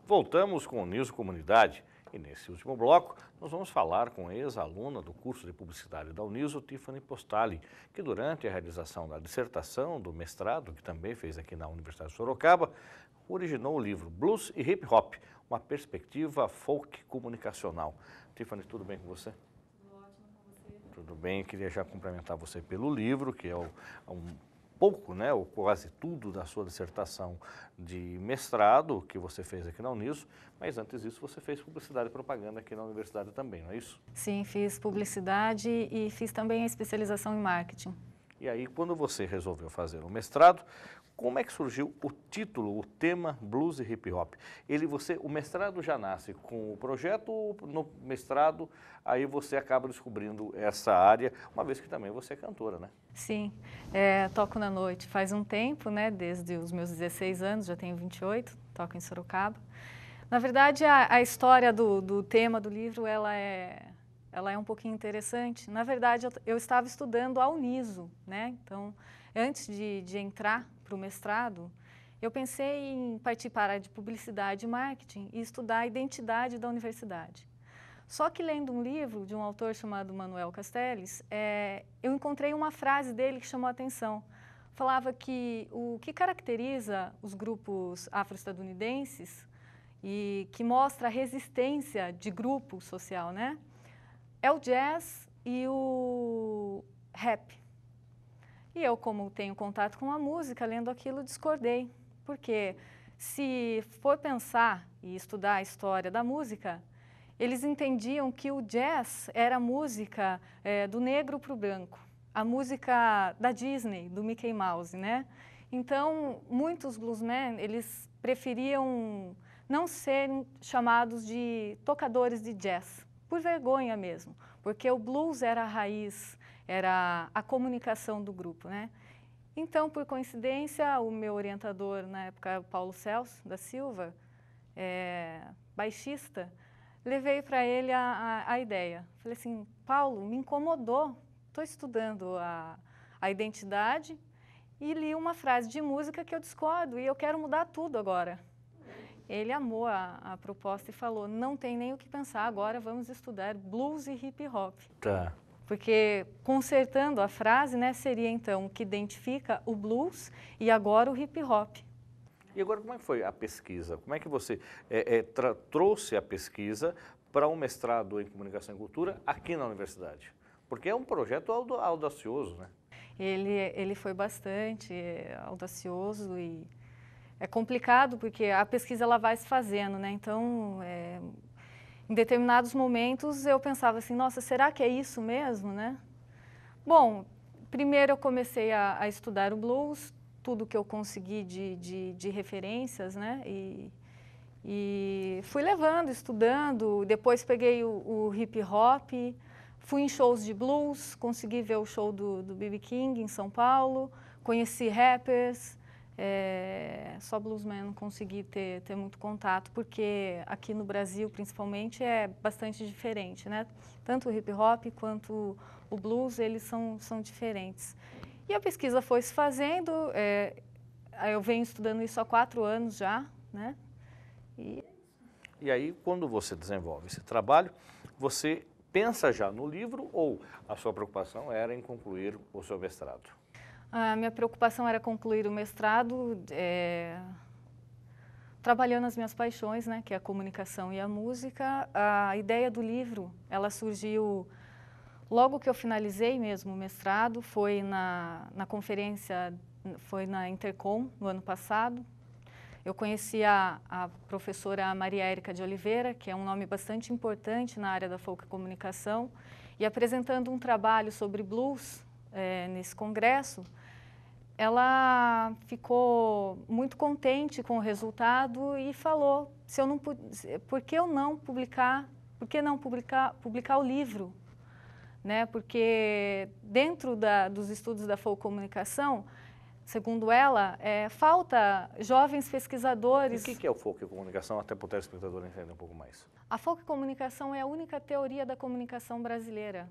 Voltamos com o News Comunidade e nesse último bloco nós vamos falar com a ex-aluna do curso de Publicidade da Uniso, Tiffany Postali, que durante a realização da dissertação do mestrado, que também fez aqui na Universidade de Sorocaba, originou o livro Blues e Hip Hop, uma perspectiva folk comunicacional. Tiffany, tudo bem com você? Tudo ótimo com você. Tudo bem, queria já cumprimentar você pelo livro, que é um pouco, né, ou quase tudo da sua dissertação de mestrado que você fez aqui na Uniso, mas antes disso você fez publicidade e propaganda aqui na universidade também, não é isso? Sim, fiz publicidade e fiz também a especialização em marketing. E aí, quando você resolveu fazer o mestrado, como é que surgiu o título, o tema Blues e Hip Hop? O mestrado já nasce com o projeto, ou no mestrado, aí você acaba descobrindo essa área, uma vez que também você é cantora, né? Sim, toco na noite faz um tempo, né, desde os meus 16 anos, já tenho 28, toco em Sorocaba. Na verdade, a história do tema do livro, ela é um pouquinho interessante. Na verdade, eu estava estudando a Uniso, né, então, antes de entrar para o mestrado, eu pensei em partir para a área de publicidade e marketing e estudar a identidade da universidade. Só que lendo um livro de um autor chamado Manuel Castells, eu encontrei uma frase dele que chamou a atenção. Falava que o que caracteriza os grupos afro-estadunidenses e que mostra a resistência de grupo social, né, é o jazz e o rap. E eu, como tenho contato com a música, lendo aquilo, discordei. Porque se for pensar e estudar a história da música, eles entendiam que o jazz era a música do negro para o branco, a música da Disney, do Mickey Mouse, né? Então, muitos bluesmen, eles preferiam não serem chamados de tocadores de jazz, por vergonha mesmo, porque o blues era a raiz, era a comunicação do grupo, né? Então, por coincidência, o meu orientador na época, Paulo Celso da Silva, baixista, levei para ele a ideia. Falei assim, Paulo, me incomodou, estou estudando a identidade e li uma frase de música que eu discordo e eu quero mudar tudo agora. Ele amou a proposta e falou, não tem nem o que pensar, agora vamos estudar blues e hip hop. Tá. Porque consertando a frase, né, seria então o que identifica o blues e agora o hip hop. E agora, como é que foi a pesquisa? Como é que você trouxe a pesquisa para um mestrado em Comunicação e Cultura aqui na universidade? Porque é um projeto audacioso, né? Ele foi bastante audacioso e é complicado porque a pesquisa ela vai se fazendo, né? Então, em determinados momentos eu pensava assim, nossa, será que é isso mesmo, né? Bom, primeiro eu comecei a estudar o blues, tudo que eu consegui de referências, né? E fui levando, estudando, depois peguei o hip hop, fui em shows de blues, consegui ver o show do B.B. King em São Paulo, conheci rappers, só bluesman não consegui ter muito contato, porque aqui no Brasil, principalmente, é bastante diferente, né? Tanto o hip hop quanto o blues, eles são diferentes. E a pesquisa foi se fazendo, eu venho estudando isso há 4 anos já, né? E aí, quando você desenvolve esse trabalho, você pensa já no livro ou a sua preocupação era em concluir o seu mestrado? A minha preocupação era concluir o mestrado trabalhando as minhas paixões, né, que é a comunicação e a música. A ideia do livro, ela surgiu logo que eu finalizei mesmo o mestrado, foi na conferência, foi na Intercom, no ano passado. Eu conheci a professora Maria Érica de Oliveira, que é um nome bastante importante na área da folk comunicação, e apresentando um trabalho sobre blues nesse congresso, ela ficou muito contente com o resultado e falou se eu não, por que não publicar o livro, né? Porque dentro dos estudos da folk comunicação, segundo ela, falta jovens pesquisadores. E o que é o folk comunicação, até para o telespectador entender um pouco mais? A folk comunicação é a única teoria da comunicação brasileira.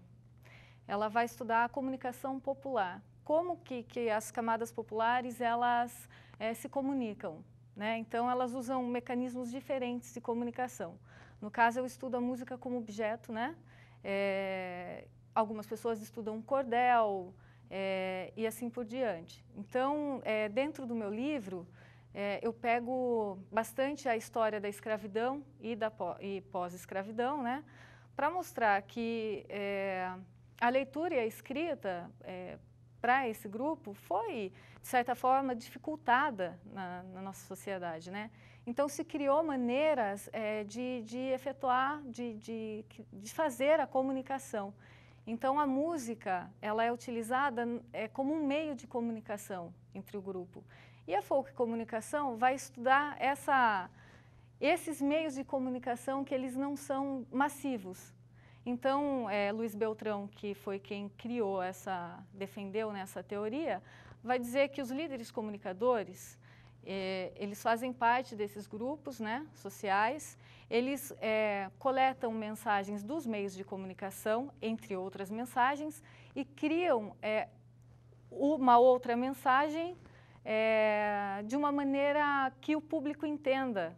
Ela vai estudar a comunicação popular. Como que as camadas populares elas se comunicam, né? Então, elas usam mecanismos diferentes de comunicação. No caso, eu estudo a música como objeto, né? Algumas pessoas estudam cordel e assim por diante. Então, dentro do meu livro, eu pego bastante a história da escravidão e pós-escravidão, né? Para mostrar que a leitura e a escrita para esse grupo foi, de certa forma, dificultada na nossa sociedade, né? Então, se criou maneiras de efetuar, de fazer a comunicação. Então, a música, ela é utilizada como um meio de comunicação entre o grupo. E a folk comunicação vai estudar esses meios de comunicação que eles não são massivos. Então, Luiz Beltrão, que foi quem defendeu nessa teoria, vai dizer que os líderes comunicadores, eles fazem parte desses grupos, né, sociais, eles coletam mensagens dos meios de comunicação, entre outras mensagens, e criam uma outra mensagem de uma maneira que o público entenda,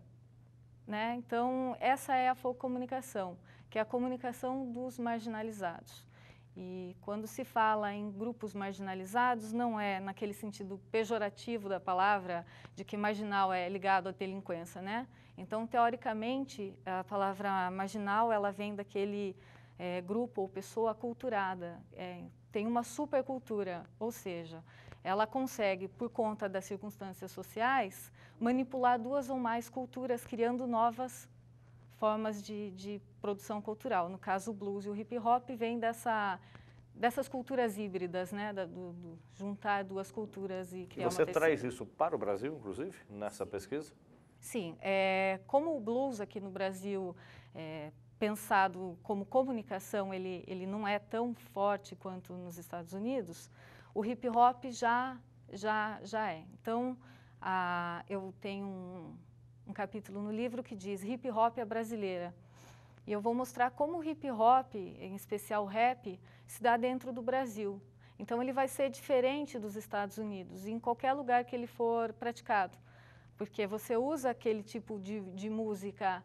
né? Então, essa é a folk comunicação, que é a comunicação dos marginalizados. E quando se fala em grupos marginalizados, não é naquele sentido pejorativo da palavra, de que marginal é ligado à delinquência, né? Então, teoricamente, a palavra marginal, ela vem daquele grupo ou pessoa aculturada, tem uma supercultura, ou seja, ela consegue, por conta das circunstâncias sociais, manipular duas ou mais culturas, criando novas formas de produção cultural. No caso, o blues e o hip hop vêm dessas culturas híbridas, né? Juntar duas culturas e criar uma terceira. Você traz isso para o Brasil, inclusive, nessa pesquisa? Sim. Como o blues aqui no Brasil, pensado como comunicação, ele não é tão forte quanto nos Estados Unidos, o hip hop já é. Então, eu tenho um capítulo no livro que diz hip hop é brasileira. E eu vou mostrar como o hip hop, em especial o rap, se dá dentro do Brasil. Então, ele vai ser diferente dos Estados Unidos, em qualquer lugar que ele for praticado. Porque você usa aquele tipo de música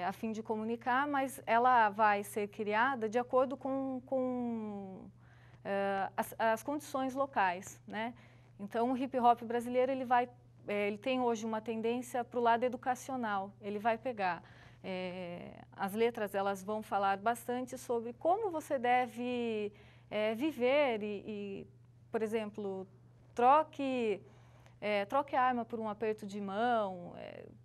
a fim de comunicar, mas ela vai ser criada de acordo com as condições locais, né? Então, o hip hop brasileiro, ele tem hoje uma tendência para o lado educacional. Ele vai pegar as letras, elas vão falar bastante sobre como você deve viver por exemplo, troque a arma por um aperto de mão,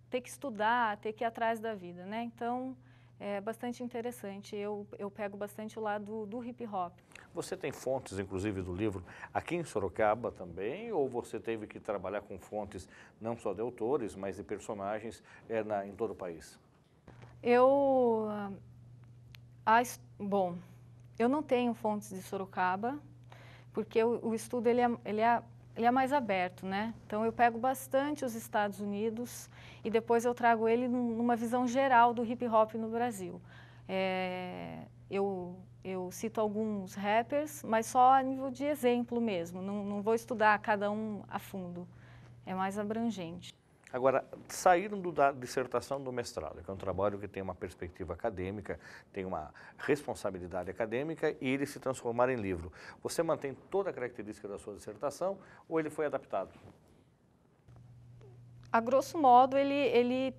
ter que estudar, ter que ir atrás da vida, né? Então, é bastante interessante. Eu pego bastante o lado do hip hop. Você tem fontes, inclusive, do livro aqui em Sorocaba também, ou você teve que trabalhar com fontes não só de autores, mas de personagens em todo o país? Bom, eu não tenho fontes de Sorocaba, porque o estudo ele é mais aberto, né? Então, eu pego bastante os Estados Unidos e depois eu trago ele numa visão geral do hip hop no Brasil. Eu cito alguns rappers, mas só a nível de exemplo mesmo. Não vou estudar cada um a fundo. É mais abrangente. Agora, saindo da dissertação do mestrado, que é um trabalho que tem uma perspectiva acadêmica, tem uma responsabilidade acadêmica, e ele se transformar em livro, você mantém toda a característica da sua dissertação ou ele foi adaptado? A grosso modo, ele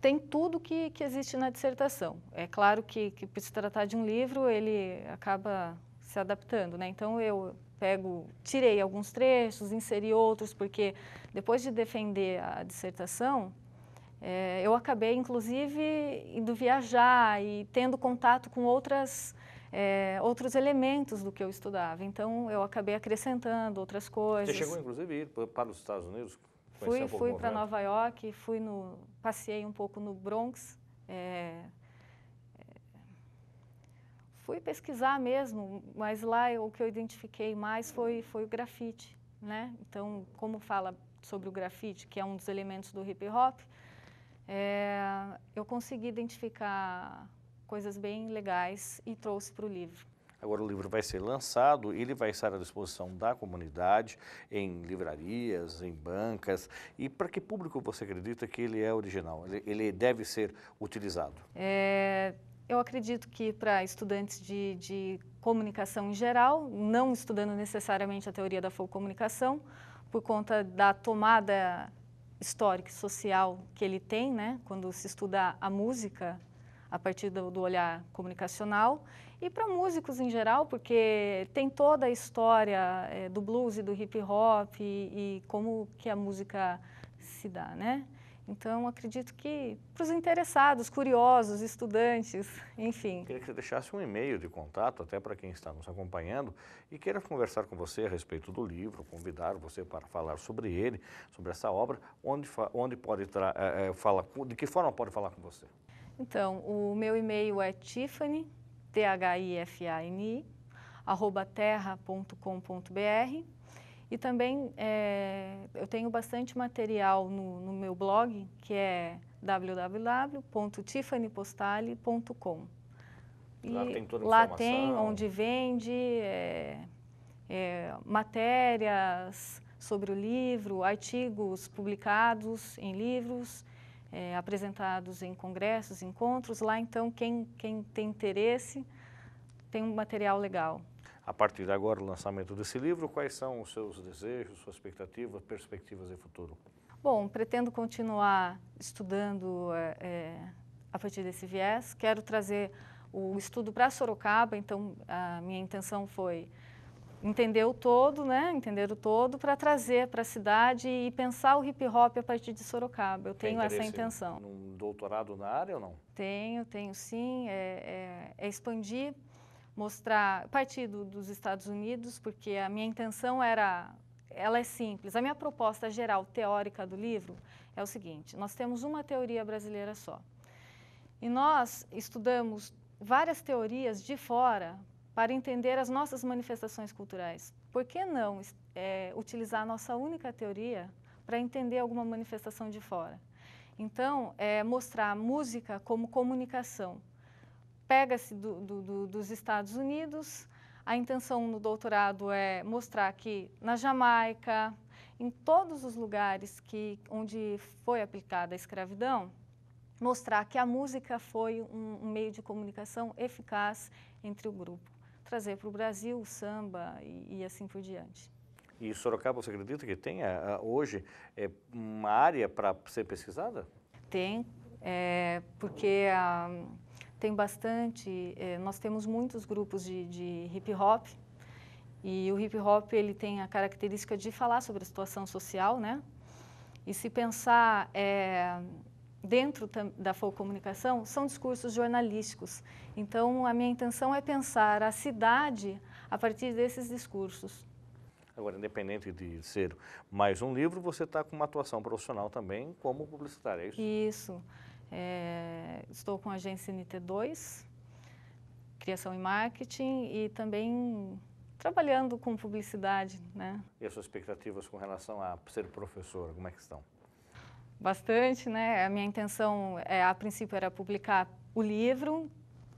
tem tudo que existe na dissertação. É claro que por se tratar de um livro, ele acaba se adaptando, né? Então, eu tirei alguns trechos, inseri outros, porque depois de defender a dissertação, eu acabei, inclusive, indo viajar e tendo contato com outros elementos do que eu estudava. Então, eu acabei acrescentando outras coisas. Você chegou, inclusive, a ir para os Estados Unidos? Fui para Nova York, passei um pouco no Bronx, fui pesquisar mesmo, mas lá o que eu identifiquei mais foi o grafite, né? Então, como fala sobre o grafite, que é um dos elementos do hip hop, eu consegui identificar coisas bem legais e trouxe para o livro. Agora o livro vai ser lançado, ele vai estar à disposição da comunidade, em livrarias, em bancas. E para que público você acredita que ele é original? Ele deve ser utilizado? Eu acredito que para estudantes de comunicação em geral, não estudando necessariamente a teoria da comunicação, por conta da tomada histórica e social que ele tem, né, quando se estuda a música a partir do olhar comunicacional, e para músicos em geral, porque tem toda a história do blues e do hip hop e como que a música se dá, né? Então, acredito que para os interessados, curiosos, estudantes, enfim. Queria que você deixasse um e-mail de contato, até para quem está nos acompanhando, e queira conversar com você a respeito do livro, convidar você para falar sobre ele, sobre essa obra, onde pode falar, de que forma pode falar com você? Então, o meu e-mail é Tiffany, THIFANI, @terra.com.br. E também eu tenho bastante material no meu blog, que é www.tiffanipostale.com. Lá tem toda a lá informação. tem onde vende matérias sobre o livro, artigos publicados em livros, apresentados em congressos, encontros. Lá, então, quem tem interesse tem um material legal. A partir de agora, o lançamento desse livro, quais são os seus desejos, suas expectativas, perspectivas de futuro? Bom, pretendo continuar estudando a partir desse viés. Quero trazer o estudo para Sorocaba, então a minha intenção foi entender o todo, né? Entender o todo para trazer para a cidade e pensar o hip hop a partir de Sorocaba. Eu tenho essa intenção. Um doutorado na área ou não? Tenho sim. Expandir, mostrar, partir dos Estados Unidos, porque a minha intenção ela é simples. A minha proposta geral, teórica do livro é o seguinte: nós temos uma teoria brasileira só. E nós estudamos várias teorias de fora para entender as nossas manifestações culturais. Por que não utilizar a nossa única teoria para entender alguma manifestação de fora? Então, mostrar a música como comunicação. Pega-se dos Estados Unidos, a intenção no doutorado é mostrar que na Jamaica, em todos os lugares onde foi aplicada a escravidão, mostrar que a música foi um meio de comunicação eficaz entre o grupo. Trazer para o Brasil o samba e assim por diante. E Sorocaba, você acredita que tem hoje uma área para ser pesquisada? Tem, porque tem bastante, nós temos muitos grupos de hip hop, e o hip hop ele tem a característica de falar sobre a situação social, né? E se pensar dentro da comunicação, são discursos jornalísticos. Então, a minha intenção é pensar a cidade a partir desses discursos. Agora, independente de ser mais um livro, você está com uma atuação profissional também como publicitária, é isso? Isso. Estou com a agência NT2, Criação e Marketing, e também trabalhando com publicidade, né? E as suas expectativas com relação a ser professor, como é que estão? Bastante, né? A minha intenção, a princípio, era publicar o livro,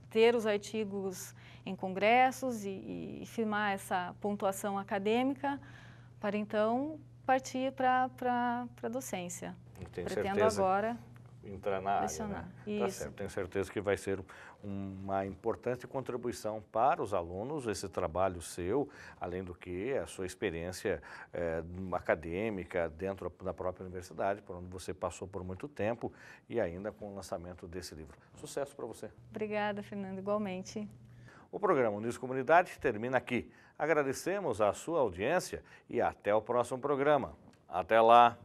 ter os artigos em congressos e firmar essa pontuação acadêmica, para então partir para a docência. Pretendo agora entrar na área, né? Tá certo. Tenho certeza que vai ser uma importante contribuição para os alunos, esse trabalho seu, além do que a sua experiência acadêmica dentro da própria universidade, por onde você passou por muito tempo, e ainda com o lançamento desse livro. Sucesso para você. Obrigada, Fernando, igualmente. O programa Unidos Comunidade termina aqui. Agradecemos a sua audiência e até o próximo programa. Até lá!